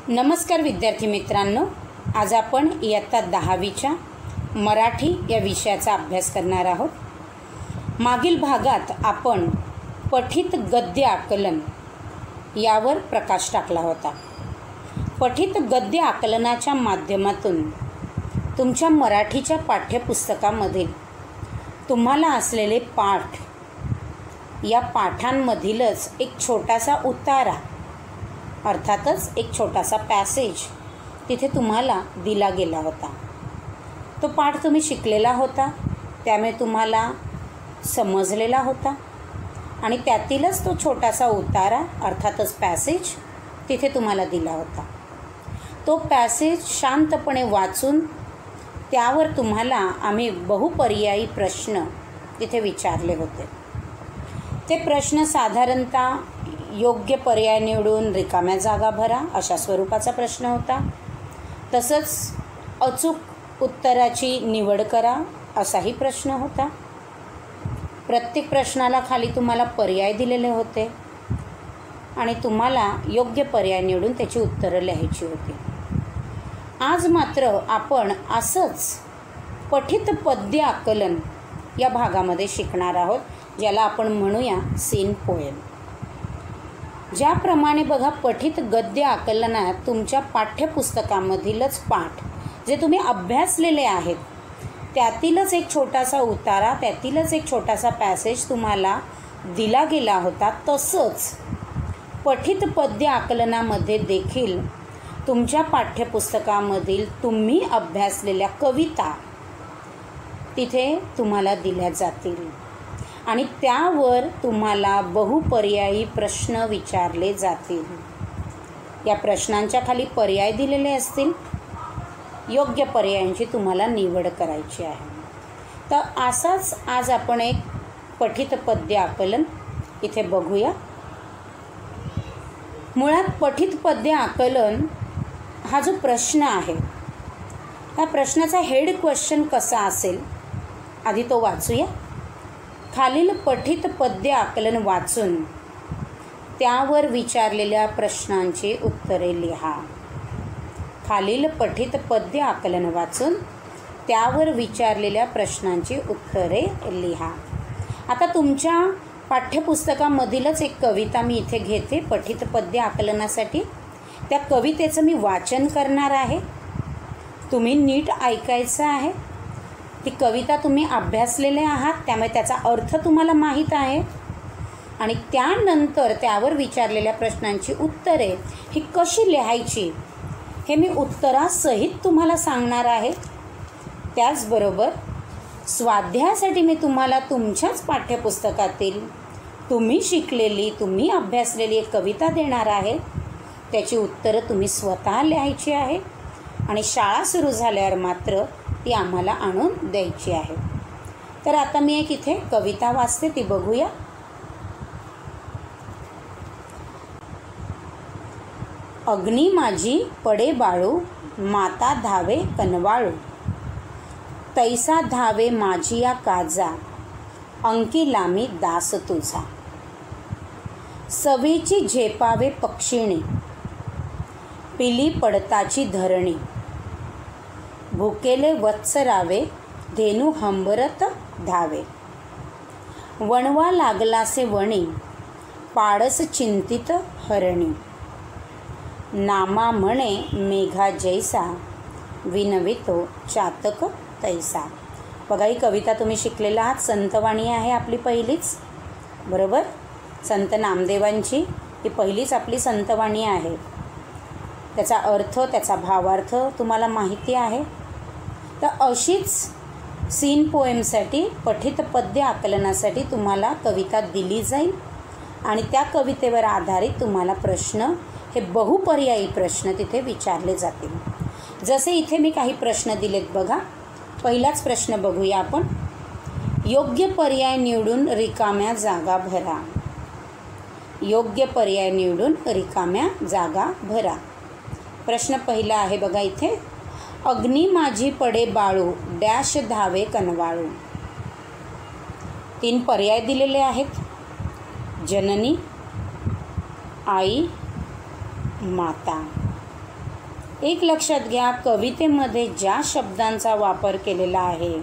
नमस्कार विद्यार्थी मित्रांनो, आज आपण इयत्ता 10वीच्या मराठी या विषयाचा अभ्यास करणार आहोत। मागील भागात आपण पठित गद्य आकलन यावर प्रकाश टाकला होता। पठित गद्य आकलनाच्या माध्यमातून तुमच्या मराठीच्या पाठ्यपुस्तकामध्ये तुम्हाला असलेले पाठ, या पाठांमधीलच एक छोटासा उतारा, अर्थातच एक छोटासा पॅसेज तिथे तुम्हाला दिला गेला होता। तो पाठ तुम्ही शिकलेला होता, त्यामुळे तुम्हाला समजलेला होता आणि त्यातीलच तो छोटासा उतारा, अर्थातच पॅसेज तिथे तुम्हाला दिला होता। तो पॅसेज शांतपणे वाचून त्यावर तुम्हाला आम्ही बहुपर्यायी प्रश्न तिथे विचारले होते। ते प्रश्न साधारणतः योग्य पर्याय निवडून रिकाम्या जागा भरा अशा स्वरूपाचा प्रश्न होता। तसंच अचूक उत्तराची निवड करा असाही प्रश्न होता। प्रत्येक प्रश्नाला खाली तुम्हाला पर्याय दिलेले होते आणि तुम्हाला योग्य पर्याय निवडून त्याची उत्तरं लिहायची होती। आज मात्र आपण असंच पठित पद्य आकलन या भागामध्ये शिकणार आहोत, ज्याला आपण म्हणूया सीन पोएम। ज्याप्रमाणे बघा, पठित गद्य आकलनात तुमच्या पाठ्यपुस्तकामधीलच पाठ जे तुम्ही अभ्यासलेले आहेत त्यातीलच एक छोटासा उतारा, त्यातीलच एक छोटासा पॅसेज तुम्हाला दिला गेला होता, तसंच पठित पद्य आकलनामध्ये देखील तुमच्या पाठ्यपुस्तकामधील तुम्ही अभ्यासलेल्या कविता तिथे तुम्हाला दिल्या जातील आणि त्यावर तुम्हाला बहुपर्यायी प्रश्न विचारले जातील। या प्रश्नांच्या खाली पर्याय दिलेले असतील, योग्य पर्यायांची तुम्हाला निवड करायची आहे। तर असाच आज आपण एक पठित पद्य आकलन इथे बघूया। मुळात पठित पद्य आकलन हा जो प्रश्न आहे, ह्या प्रश्नाचा हेड क्वेश्चन कसा असेल आधी तो वाचूया। खालील पठित पद्य आकलन वाचून त्यावर विचारलेल्या प्रश्नांची उत्तरे लिहा। खालील पठित पद्य आकलन वाचून त्यावर विचारलेल्या प्रश्नांची उत्तरे लिहा। आता तुमच्या पाठ्यपुस्तकामधीलच एक कविता मी इथे घेते पठित पद्य आकलनासाठी। त्या कवितेचं मी वाचन करणार आहे, तुम्ही नीट ऐकायचं आहे। ती कविता तुम्ही अभ्यासलेले आहात, त्यामुळे त्याचा अर्थ तुम्हाला माहीत आहे आणि त्यानंतर त्यावर विचारलेल्या प्रश्नांची उत्तरे ही कशी लिहायची हे मी उत्तरासहित तुम्हाला सांगणार आहे। त्याचबरोबर स्वाध्यायासाठी मी तुम्हाला तुमच्याच पाठ्यपुस्तकातील तुम्ही शिकलेली, तुम्ही अभ्यासलेली एक कविता देणार आहे, त्याची उत्तरं तुम्ही स्वतः लिहायची आहे आणि शाळा सुरू झाल्यावर मात्र ती आम्हाला आणून द्यायची आहे। तर आता मी एक इथे कविता वाचते, ती बघूया। अग्नी माझी पडे बाळू, माता धावे कनवाळू, तैसा धावे माझी या काजा, अंकी लामी दास तुझा। सवेची झेपावे पक्षिणी, पिली पडताची धरणी, भुकेले वत्सरावे, धेनू हंबरत धावे। वणवा लागलासे वणी, पाडस चिंतित हरणी, नामा म्हणे मेघा जैसा, विनवितो चातक तैसा। बघा, ही कविता तुम्ही शिकलेला आहात, संतवाणी आहे आपली पहिलीच, बरोबर। संत नामदेवांची ही पहिलीच आपली संतवाणी आहे। त्याचा अर्थ, त्याचा भावार्थ तुम्हाला माहिती आहे। तर अशीच सीन पोएमसाठी, पठित पद्य आकलनासाठी तुम्हाला कविता दिली जाईल आणि त्या कवितेवर आधारित तुम्हाला प्रश्न, हे बहुपर्यायी प्रश्न तिथे विचारले जातील। जसे इथे मी काही प्रश्न दिलेत बघा। पहिलाच प्रश्न बघूया आपण। योग्य पर्याय निवडून रिकाम्या जागा भरा। योग्य पर्याय निवडून रिकाम्या जागा भरा। प्रश्न पहिला आहे बघा इथे, अग्नी माझी पडे बाळू, डॅश धावे कनवाळू। 3 पर्याय दिलेले आहेत, जननी, आई, माता। एक लक्षात घ्या, कवितेमध्ये ज्या शब्दांचा वापर केलेला आहे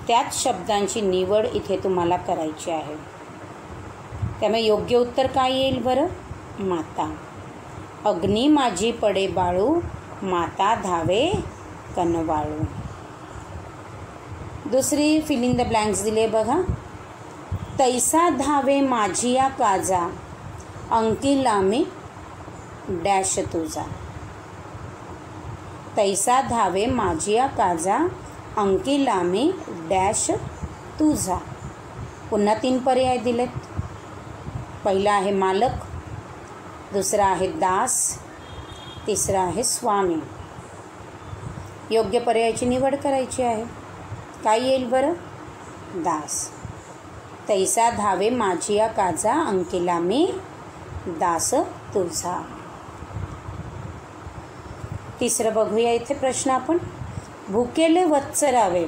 त्याच शब्दांची निवड इथे तुम्हाला करायची आहे. त्यामुळे योग्य उत्तर काय येईल बरं? माता. अग्नी माझी पडे बाळू, माता धावे कनवाळू. दुसरी फिल इन द ब्लँक्स दिले बघा. तैसा धावे माझिया काजा, अंकिला मी डॅश तुझा. तैसा धावे माझिया काजा, अंकिला मी डॅश तुझा. पुन्हा 3 पर्याय दिलेत. पहिला आहे मालक, दुसरा आहे दास, तिसरा आहे स्वामी. योग्य पर्यायाची निवड करायची आहे. काय येईल बरं? दास. तैसा धावे माझिया काजा, अंकिला मी दास तुझा. तिसरं बघूया इथे प्रश्न आपण. भुकेले वत्सरावे,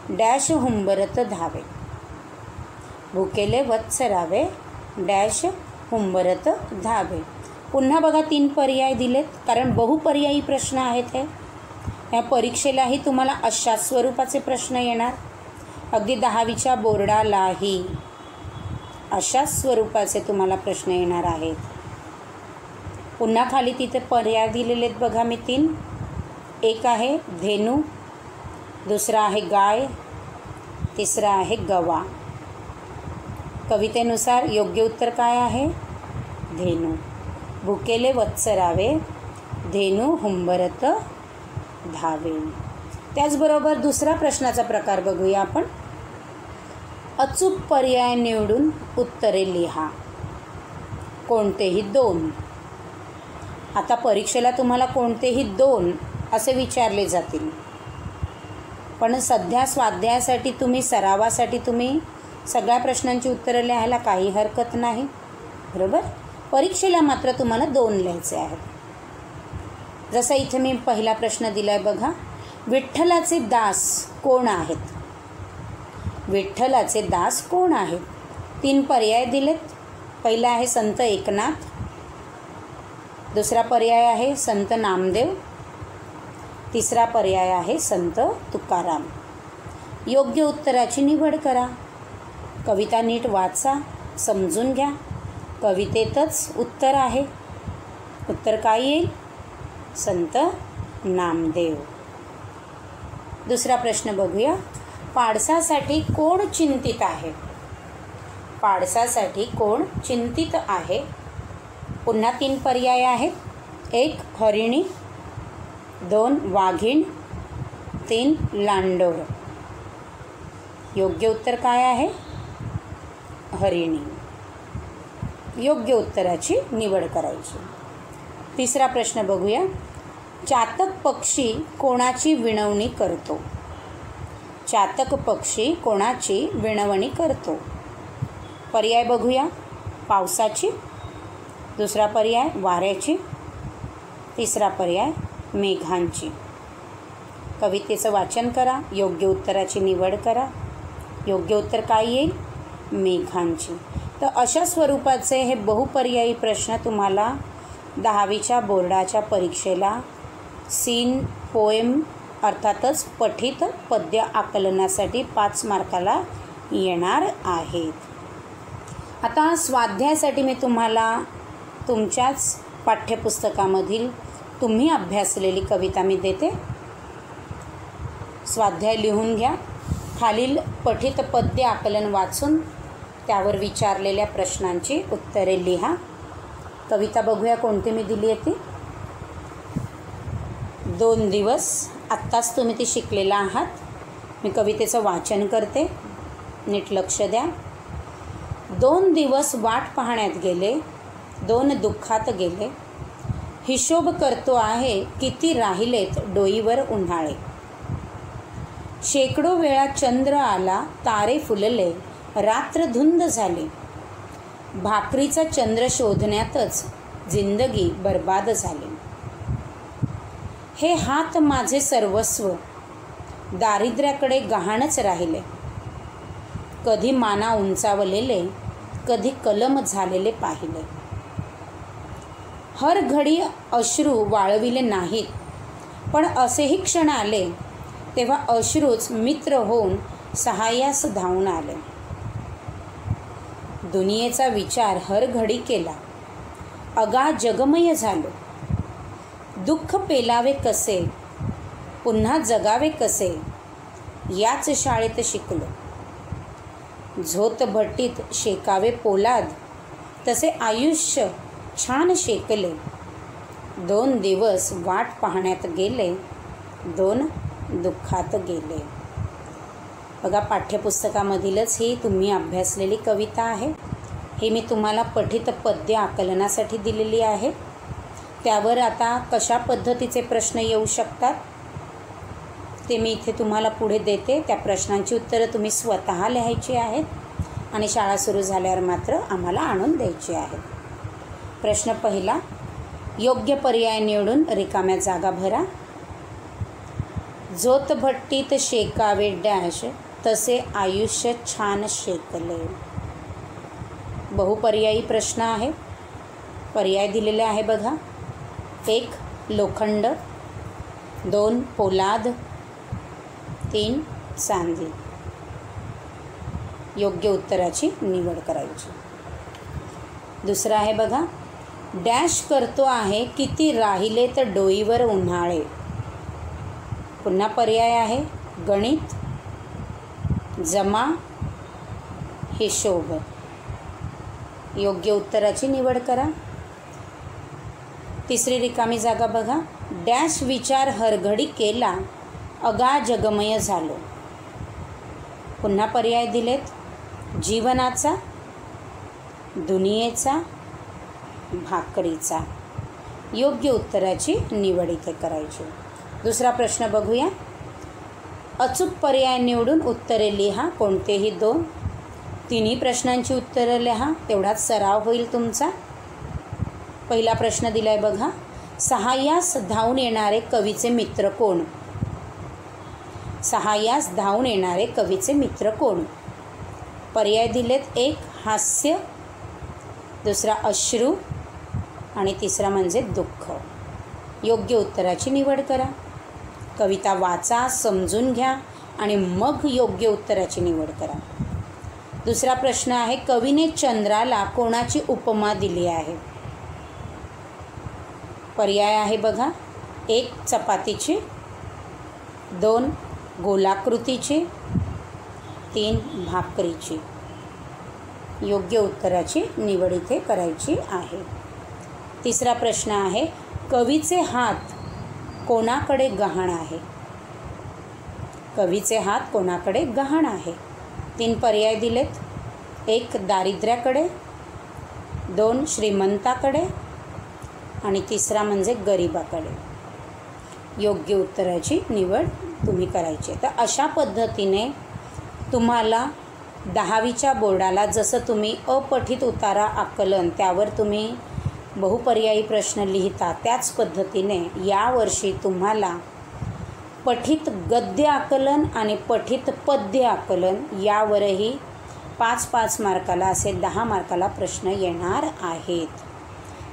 डॅश हुंबरत धावे. भुकेले वत्सरावे, डॅश हुंबरत धावे. पुन्हा बघा 3 पर्याय दिलेत, कारण बहुपर्यायी प्रश्न आहेत हे. या परीक्षेलाही तुम्हाला अशा स्वरूपाचे प्रश्न येणार. अगदी 10वीच्या बोर्डालाही अशा स्वरूपाचे तुम्हाला प्रश्न येणार आहेत. पुन्हा खाली तिथे पर्याय दिलेले आहेत बघा मी 3. एक आहे धेनू, दुसरा आहे गाय, तिसरा आहे गवा. कवितेनुसार योग्य उत्तर काय आहे? धेनू. भुकेले वत्सरावे, धेनू हुंबरत धावे. त्याचबरोबर दुसरा प्रश्नाचा प्रकार बघूया आपण. अचूक पर्याय निवडून उत्तरे लिहा. कोणतेही 2. आता परीक्षेला तुम्हाला कोणतेही 2 असे विचारले जातील, पण सध्या स्वाध्यायासाठी तुम्ही, सरावासाठी तुम्ही सगळ्या प्रश्नांची उत्तरं लिहायला काही हरकत नाही, बरोबर. परीक्षेला मात्र तुम्हाला 2 लिहायचे आहेत. जसं इथे मी पहिला प्रश्न दिला आहे बघा. विठ्ठलाचे दास कोण आहेत? विठ्ठलाचे दास कोण आहेत? 3 पर्याय दिलेत. पहिला आहे संत एकनाथ, दुसरा पर्याय आहे संत नामदेव, तिसरा पर्याय आहे संत तुकाराम. योग्य उत्तराची निवड करा. कविता नीट वाचा, समजून घ्या. कवितेतच उत्तर आहे. उत्तर काय येईल? संत नामदेव. दुसरा प्रश्न बघूया. पाडसासाठी कोण चिंतित आहे? पाडसासाठी कोण चिंतित आहे? पुन्हा 3 पर्याय आहेत. 1 हरिणी, 2 वाघीण, 3 लांडोर. योग्य उत्तर काय आहे? हरिणी. योग्य उत्तराची निवड करायची. तिसरा प्रश्न बघूया. चातक पक्षी कोणाची विणवणी करतो? चातक पक्षी कोणाची विणवणी करतो? पर्याय बघूया. पावसाची, दुसरा पर्याय वाऱ्याची, तिसरा पर्याय मेघांची. कवितेचं वाचन करा, योग्य उत्तराची निवड करा. योग्य उत्तर काय येईल? मेघांची. तर अशा स्वरूपाचे हे बहुपर्यायी प्रश्न तुम्हाला 10वीच्या बोर्डाच्या परीक्षेला सीन पोएम अर्थातच पठित पद्य आकलनासाठी 5 मार्काला येणार आहेत. आता स्वाध्यायासाठी मी तुम्हाला तुमच्याच पाठ्यपुस्तकामधील तुम्ही अभ्यासलेली कविता मी देते. स्वाध्याय लिहून घ्या. खालील पठित पद्य आकलन वाचून त्यावर विचारलेल्या प्रश्नांची उत्तरे लिहा. कविता बघूया कोणती मी दिली आहे ती. 2 दिवस. आत्ताच तुम्ही ती शिकलेला आहात. मी कवितेचं वाचन करते, नीट लक्ष द्या. 2 दिवस वाट पाहण्यात गेले, 2 दुःखात गेले. हिशोब करतो आहे किती राहिलेत डोईवर उन्हाळे. शेकडो वेळा चंद्र आला, तारे फुलले, रात्र धुंद झाली. भाकरीचा चंद्र शोधण्यातच जिंदगी बर्बाद झाली. हे हात माझे सर्वस्व, दारिद्र्याकडे गहाणच राहिले. कधी माना उंचावलेले, कधी कलम झालेले पाहिले. हर घडी अश्रू वाळविले नाहीत, पण असेही क्षण आले तेव्हा अश्रूच मित्र होऊन सहाय्यास धावून आले. दुनियेचा विचार हर घडी केला, अगा जगमय झालो. दुःख पेलावे कसे, पुन्हा जगावे कसे, याच शाळेत शिकलो. झोत भट्टीत शेकावे पोलाद, तसे आयुष्य छान शेकले. 2 दिवस वाट पाहण्यात गेले, 2 दुःखात गेले. बघा, पाठ्यपुस्तकामधीलच ही तुम्ही अभ्यासलेली कविता आहे. ही मी तुम्हाला पठित पद्य आकलनासाठी दिलेली आहे. त्यावर आता कशा पद्धतीचे प्रश्न येऊ शकतात ते मी इथे तुम्हाला पुढे देते. त्या प्रश्नांची उत्तरं तुम्ही स्वतः लिहायची आहेत आणि शाळा सुरू झाल्यावर मात्र आम्हाला आणून द्यायची आहेत. प्रश्न पहिला, योग्य पर्याय निवडून रिकाम्या जागा भरा. झोत भट्टीत शेकावे डॅश, तसे आयुष्य छान शेकले. बहुपर्यायी प्रश्न आहे. पर्याय दिलेले आहे बघा. 1 लोखंड, 2 पोलाद, 3 चांदी. योग्य उत्तराची निवड करायची. दुसरा आहे बघा. डॅश करतो आहे किती राहिले तर डोईवर उन्हाळे. पुन्हा पर्याय आहे. गणित, जमा, हिशोब. योग्य उत्तराची निवड करा. तिसरी रिकामी जागा बघा. डॅश विचार हरघडी केला, अगा जगमय झालो. पुन्हा पर्याय दिलेत. जीवनाचा, दुनियेचा, भाकरीचा. योग्य उत्तराची निवड इथे करायची. दुसरा प्रश्न बघूया. अचूक पर्याय निवडून उत्तरे लिहा. कोणतेही 2. तिन्ही प्रश्नांची उत्तरं लिहा, तेवढाच सराव होईल तुमचा. पहिला प्रश्न दिलाय बघा. सहाय्यास धावून येणारे कवीचे मित्र कोण? सहाय्यास धावून येणारे कवीचे मित्र कोण? पर्याय दिलेत. 1 हास्य, दुसरा अश्रू आणि तिसरा म्हणजे दुःख. योग्य उत्तराची निवड करा. कविता वाचा, समजून घ्या आणि मग योग्य उत्तराची निवड करा. दुसरा प्रश्न आहे. कवीने चंद्राला कोणाची उपमा दिली आहे? पर्याय आहे बघा. 1 चपातीची, 2 गोलाकृतीची, 3 भाकरीची. योग्य उत्तराची निवड इथे करायची आहे. तिसरा प्रश्न आहे. कवीचे हात कोणाकडे गहाण आहे? कवीचे हात कोणाकडे गहाण आहे? 3 पर्याय दिलेत. 1 दारिद्र्याकडे, 2 श्रीमंताकडे आणि तिसरा म्हणजे गरिबाकडे. योग्य उत्तराची निवड तुम्ही करायची. तर अशा पद्धतीने तुम्हाला 10वीच्या बोर्डाला जसं तुम्ही अपठित उतारा आकलन त्यावर तुम्ही बहुपर्यायी प्रश्न लिहिता, त्याच पद्धतीने यावर्षी तुम्हाला पठित गद्य आकलन आणि पठित पद्य आकलन यावरही 5-5 मार्काला असे 10 मार्काला प्रश्न येणार आहेत.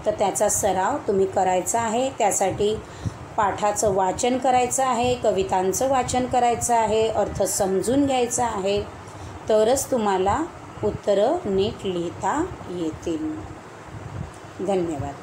तर त्याचा सराव तुम्ही करायचा आहे. त्यासाठी पाठाचं वाचन करायचं आहे, कवितांचं वाचन करायचं आहे, अर्थ समजून घ्यायचा आहे, तरच तुम्हाला उत्तरं नीट लिहिता येतील. धन्यवाद.